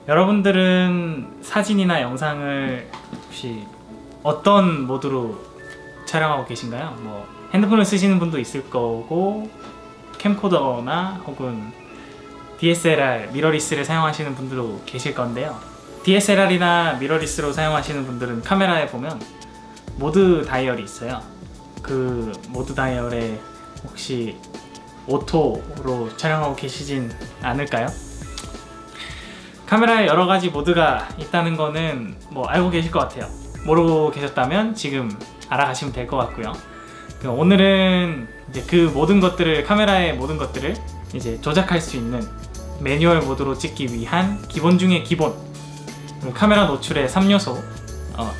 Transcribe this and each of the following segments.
여러분들은 사진이나 영상을 혹시 어떤 모드로 촬영하고 계신가요? 뭐 핸드폰을 쓰시는 분도 있을 거고, 캠코더나 혹은 DSLR, 미러리스를 사용하시는 분들도 계실 건데요. DSLR이나 미러리스로 사용하시는 분들은 카메라에 보면 모드 다이얼이 있어요. 그 모드 다이얼에 혹시 오토로 촬영하고 계시진 않을까요? 카메라에 여러가지 모드가 있다는 거는 뭐 알고 계실 것 같아요. 모르고 계셨다면 지금 알아가시면 될 것 같고요. 오늘은 이제 그 모든 것들을, 카메라의 모든 것들을 이제 조작할 수 있는 매뉴얼 모드로 찍기 위한 기본 중의 기본, 카메라 노출의 3요소,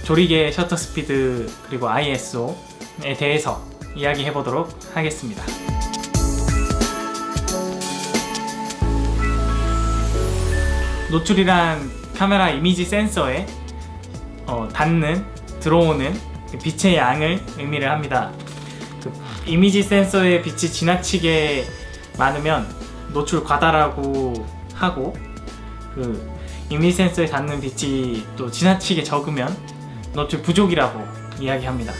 조리개, 셔터 스피드, 그리고 ISO에 대해서 이야기해 보도록 하겠습니다. 노출이란 카메라 이미지 센서에 닿는, 들어오는 빛의 양을 의미를 합니다. 그 이미지 센서에 빛이 지나치게 많으면 노출 과다라고 하고, 그 이미지 센서에 닿는 빛이 또 지나치게 적으면 노출 부족이라고 이야기합니다.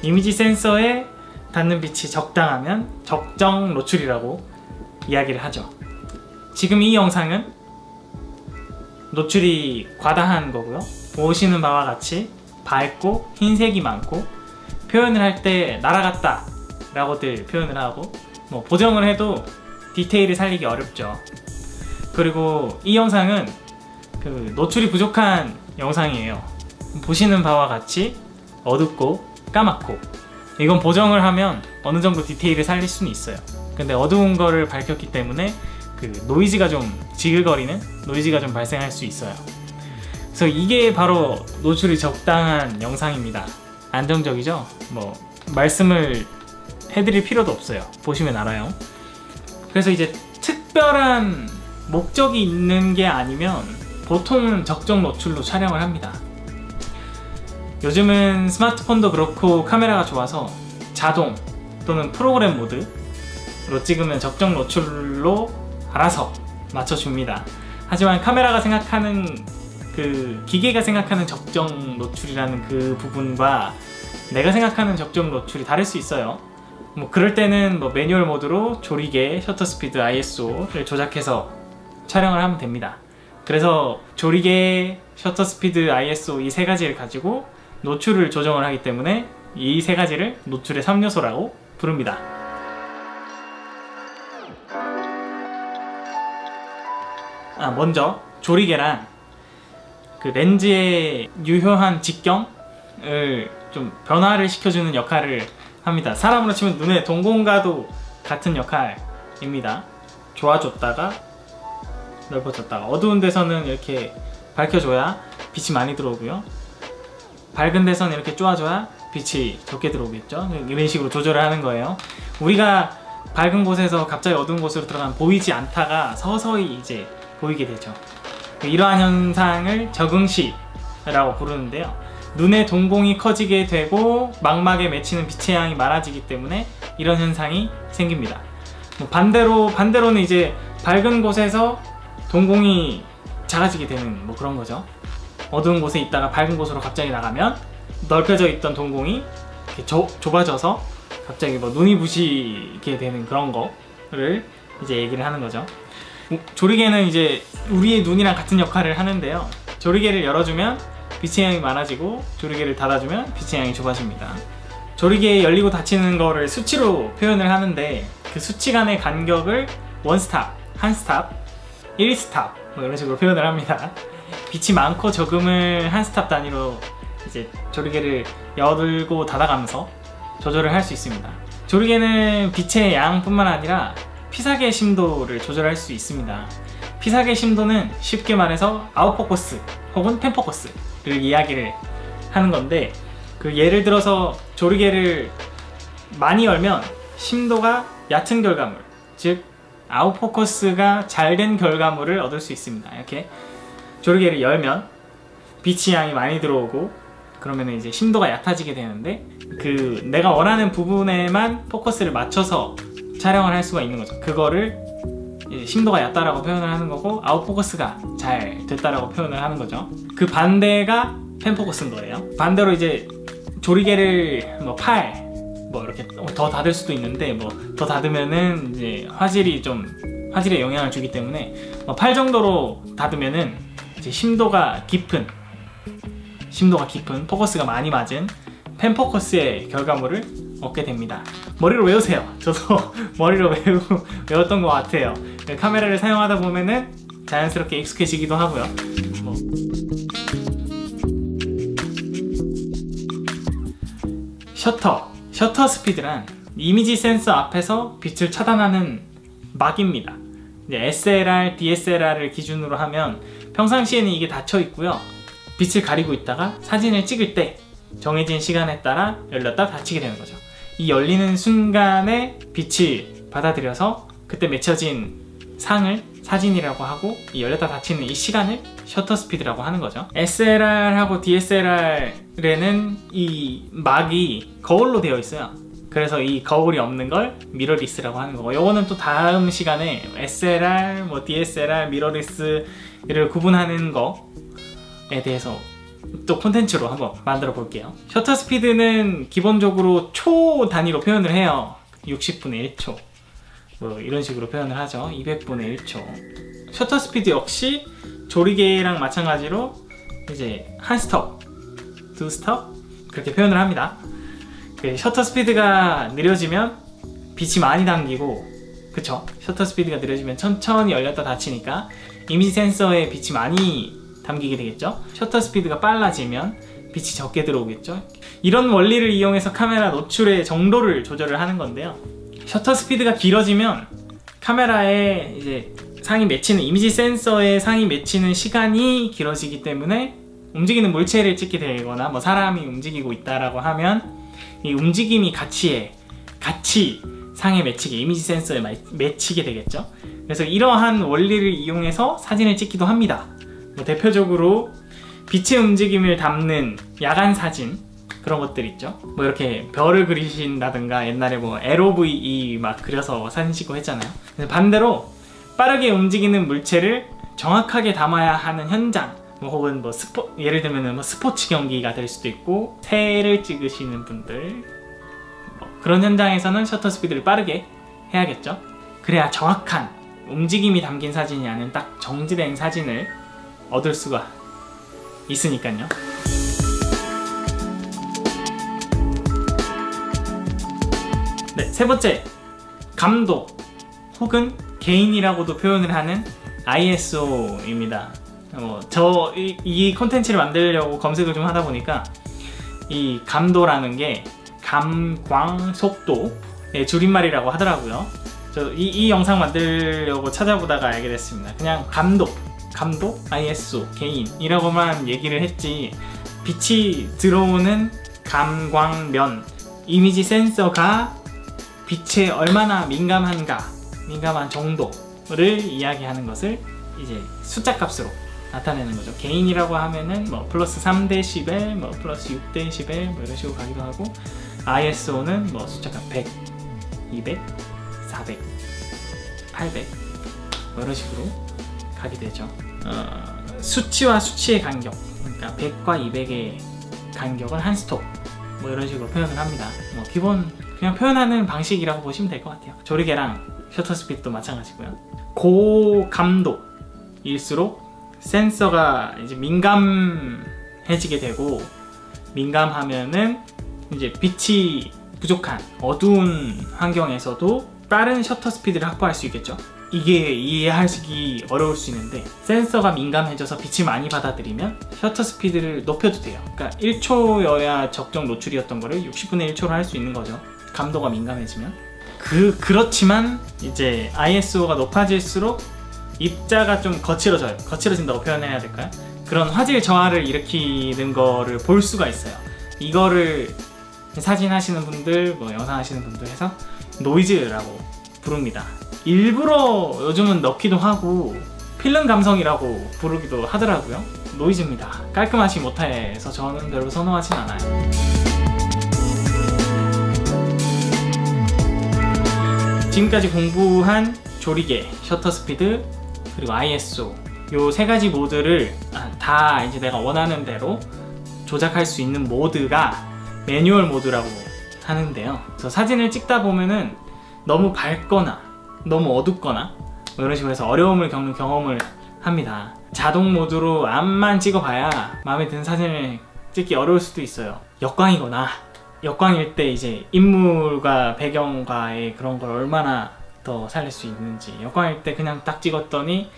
이미지 센서에 닿는 빛이 적당하면 적정 노출이라고 이야기를 하죠. 지금 이 영상은 노출이 과다한 거고요. 보시는 바와 같이 밝고 흰색이 많고, 표현을 할 때 날아갔다 라고들 표현을 하고, 뭐 보정을 해도 디테일을 살리기 어렵죠. 그리고 이 영상은 그 노출이 부족한 영상이에요. 보시는 바와 같이 어둡고 까맣고, 이건 보정을 하면 어느 정도 디테일을 살릴 수는 있어요. 근데 어두운 거를 밝혔기 때문에 그 노이즈가 좀, 지글거리는 노이즈가 좀 발생할 수 있어요. 그래서 이게 바로 노출이 적당한 영상입니다. 안정적이죠? 뭐 말씀을 해드릴 필요도 없어요. 보시면 알아요. 그래서 이제 특별한 목적이 있는 게 아니면 보통은 적정 노출로 촬영을 합니다. 요즘은 스마트폰도 그렇고 카메라가 좋아서 자동 또는 프로그램 모드로 찍으면 적정 노출로 알아서 맞춰줍니다. 하지만 카메라가 생각하는, 그 기계가 생각하는 적정 노출이라는 그 부분과 내가 생각하는 적정 노출이 다를 수 있어요. 뭐 그럴 때는 뭐 매뉴얼 모드로 조리개, 셔터 스피드, ISO를 조작해서 촬영을 하면 됩니다. 그래서 조리개, 셔터 스피드, ISO 이 세 가지를 가지고 노출을 조정을 하기 때문에 이 세 가지를 노출의 3요소라고 부릅니다. 먼저 조리개란 그 렌즈의 유효한 직경을 좀 변화를 시켜주는 역할을 합니다. 사람으로 치면 눈의 동공과도 같은 역할입니다. 좋아졌다가 넓어졌다가, 어두운 데서는 이렇게 밝혀줘야 빛이 많이 들어오고요, 밝은 데서는 이렇게 쪼아줘야 빛이 적게 들어오겠죠. 이런 식으로 조절을 하는 거예요. 우리가 밝은 곳에서 갑자기 어두운 곳으로 들어가면 보이지 않다가 서서히 이제 보이게 되죠. 이러한 현상을 적응시라고 부르는데요. 눈의 동공이 커지게 되고 망막에 맺히는 빛의 양이 많아지기 때문에 이런 현상이 생깁니다. 반대로는 이제 밝은 곳에서 동공이 작아지게 되는 뭐 그런 거죠. 어두운 곳에 있다가 밝은 곳으로 갑자기 나가면 넓혀져 있던 동공이 이렇게 좁아져서 갑자기 뭐 눈이 부시게 되는 그런 거를 이제 얘기를 하는 거죠. 조리개는 이제 우리의 눈이랑 같은 역할을 하는데요. 조리개를 열어주면 빛의 양이 많아지고, 조리개를 닫아주면 빛의 양이 좁아집니다. 조리개 열리고 닫히는 거를 수치로 표현을 하는데, 그 수치 간의 간격을 원스탑, 한스탑, 1스탑 뭐 이런 식으로 표현을 합니다. 빛이 많고 적음을 한 스탑 단위로 이제 조리개를 열고 닫아가면서 조절을 할 수 있습니다. 조리개는 빛의 양뿐만 아니라 피사계 심도를 조절할 수 있습니다. 피사계 심도는 쉽게 말해서 아웃포커스 혹은 펜포커스를 이야기를 하는 건데, 그 예를 들어서 조리개를 많이 열면 심도가 얕은 결과물, 즉 아웃포커스가 잘 된 결과물을 얻을 수 있습니다. 이렇게 조리개를 열면 빛의 양이 많이 들어오고, 그러면 이제 심도가 얕아지게 되는데 그 내가 원하는 부분에만 포커스를 맞춰서 촬영을 할 수가 있는 거죠. 그거를 이제 심도가 얕다라고 표현을 하는 거고 아웃포커스가 잘 됐다라고 표현을 하는 거죠. 그 반대가 펜포커스인 거예요. 반대로 이제 조리개를 뭐 팔 뭐 이렇게 더 닫을 수도 있는데 뭐 더 닫으면은 이제 화질에 영향을 주기 때문에 뭐 팔 정도로 닫으면은 이제 심도가 깊은 포커스가 많이 맞은 펜포커스의 결과물을 얻게 됩니다. 머리로 외우세요. 저도 머리로 외웠던 것 같아요. 카메라를 사용하다 보면은 자연스럽게 익숙해지기도 하고요. 뭐. 셔터 스피드란 이미지 센서 앞에서 빛을 차단하는 막입니다. 이제 SLR, DSLR을 기준으로 하면 평상시에는 이게 닫혀 있고요. 빛을 가리고 있다가 사진을 찍을 때 정해진 시간에 따라 열렸다 닫히게 되는 거죠. 이 열리는 순간에 빛을 받아들여서 그때 맺혀진 상을 사진이라고 하고 이 열렸다 닫히는 이 시간을 셔터 스피드라고 하는 거죠. SLR하고 DSLR에는 이 막이 거울로 되어 있어요. 그래서 이 거울이 없는 걸 미러리스라고 하는 거고, 요거는 또 다음 시간에 SLR, 뭐 DSLR, 미러리스를 구분하는 거에 대해서 또 콘텐츠로 한번 만들어 볼게요. 셔터 스피드는 기본적으로 초 단위로 표현을 해요. 60분의 1초 뭐 이런 식으로 표현을 하죠. 200분의 1초. 셔터 스피드 역시 조리개랑 마찬가지로 이제 한 스톱, 두 스톱 그렇게 표현을 합니다. 셔터 스피드가 느려지면 빛이 많이 담기고, 그쵸? 셔터 스피드가 느려지면 천천히 열렸다 닫히니까 이미지 센서에 빛이 많이 담기게 되겠죠? 셔터 스피드가 빨라지면 빛이 적게 들어오겠죠? 이런 원리를 이용해서 카메라 노출의 정도를 조절을 하는 건데요. 셔터 스피드가 길어지면 카메라에 이제 상이 맺히는, 이미지 센서에 상이 맺히는 시간이 길어지기 때문에 움직이는 물체를 찍게 되거나 뭐 사람이 움직이고 있다라고 하면 이 움직임이 같이 상에 맺히게, 이미지 센서에 맺히게 되겠죠. 그래서 이러한 원리를 이용해서 사진을 찍기도 합니다. 뭐 대표적으로 빛의 움직임을 담는 야간 사진, 그런 것들 있죠. 뭐 이렇게 별을 그리신다든가 옛날에 뭐 LOVE 막 그려서 사진 찍고 했잖아요. 반대로 빠르게 움직이는 물체를 정확하게 담아야 하는 현장, 뭐 혹은 뭐 예를 들면 뭐 스포츠 경기가 될 수도 있고 새를 찍으시는 분들, 뭐 그런 현장에서는 셔터 스피드를 빠르게 해야겠죠. 그래야 정확한 움직임이 담긴 사진이 아닌 딱 정지된 사진을 얻을 수가 있으니까요. 네, 세 번째, 감독 혹은 개인이라고도 표현을 하는 ISO입니다. 저 이 콘텐츠를 만들려고 검색을 좀 하다 보니까 이 감도라는 게 감광 속도의 줄임말이라고 하더라고요. 저 이 영상 만들려고 찾아보다가 알게 됐습니다. 그냥 감독, ISO, 개인이라고만 얘기를 했지 빛이 들어오는 감광면, 이미지 센서가 빛에 얼마나 민감한 정도를 이야기하는 것을 이제 숫자 값으로 나타내는 거죠. 개인이라고 하면은 뭐 플러스 3dB, 뭐 플러스 6dB 뭐 이런 식으로 가기도 하고, ISO는 뭐 숫자가 100, 200, 400, 800 뭐 이런 식으로 가게 되죠. 수치와 수치의 간격, 그러니까 100과 200의 간격은 한 스톱 뭐 이런 식으로 표현을 합니다. 뭐 기본 그냥 표현하는 방식이라고 보시면 될 것 같아요. 조리개랑 셔터 스피드도 마찬가지고요. 고감도일수록 센서가 이제 민감해지게 되고, 민감하면은 이제 빛이 부족한 어두운 환경에서도 빠른 셔터 스피드를 확보할 수 있겠죠. 이게 이해하시기 어려울 수 있는데, 센서가 민감해져서 빛을 많이 받아들이면 셔터 스피드를 높여도 돼요. 그러니까 1초여야 적정 노출이었던 거를 60분의 1초로 할 수 있는 거죠. 감도가 민감해지면. 그렇지만 이제 ISO가 높아질수록 입자가 좀 거칠어진다고 표현해야 될까요? 그런 화질 저하를 일으키는 거를 볼 수가 있어요. 이거를 사진 하시는 분들, 뭐 영상 하시는 분들 해서 노이즈라고 부릅니다. 일부러 요즘은 넣기도 하고 필름 감성이라고 부르기도 하더라고요. 노이즈입니다. 깔끔하지 못해서 저는 별로 선호하진 않아요. 지금까지 공부한 조리개, 셔터 스피드, 그리고 ISO 요 세 가지 모드를 다 이제 내가 원하는 대로 조작할 수 있는 모드가 매뉴얼 모드라고 하는데요. 그래서 사진을 찍다 보면은 너무 밝거나 너무 어둡거나 뭐 이런 식으로 해서 어려움을 겪는 경험을 합니다. 자동 모드로 앞만 찍어봐야 마음에 드는 사진을 찍기 어려울 수도 있어요. 역광이거나 역광일 때 이제 인물과 배경과의 그런 걸 얼마나 더 살릴 수 있는지, 역광일 때 그냥 딱 찍었더니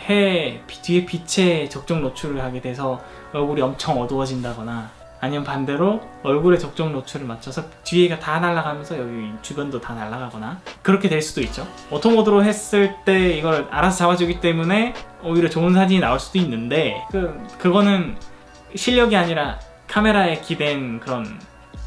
뒤에 빛에 적정 노출을 하게 돼서 얼굴이 엄청 어두워진다거나, 아니면 반대로 얼굴에 적정 노출을 맞춰서 뒤에가 다 날아가면서 여기 주변도 다 날아가거나 그렇게 될 수도 있죠. 오토 모드로 했을 때 이걸 알아서 잡아주기 때문에 오히려 좋은 사진이 나올 수도 있는데 그거는 실력이 아니라 카메라에 기댄 그런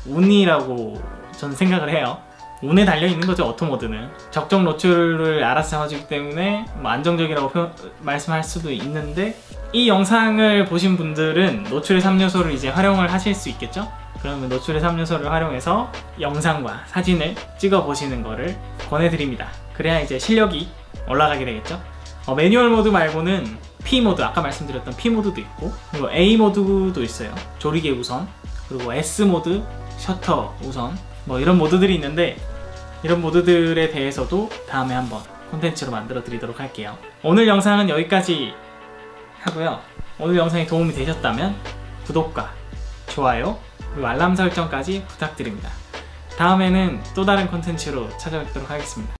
운이라고 저는 생각을 해요. 운에 달려있는 거죠, 오토 모드는. 적정 노출을 알아서 잡아주기 때문에 뭐 안정적이라고 말씀할 수도 있는데, 이 영상을 보신 분들은 노출의 3요소를 이제 활용을 하실 수 있겠죠? 그러면 노출의 3요소를 활용해서 영상과 사진을 찍어 보시는 거를 권해드립니다. 그래야 이제 실력이 올라가게 되겠죠? 매뉴얼 모드 말고는 P 모드, 아까 말씀드렸던 P 모드도 있고, 그리고 A 모드도 있어요. 조리개 우선. 그리고 S 모드, 셔터 우선. 뭐 이런 모드들이 있는데, 이런 모드들에 대해서도 다음에 한번 콘텐츠로 만들어 드리도록 할게요. 오늘 영상은 여기까지 하고요. 오늘 영상이 도움이 되셨다면 구독과 좋아요 그리고 알람 설정까지 부탁드립니다. 다음에는 또 다른 콘텐츠로 찾아뵙도록 하겠습니다.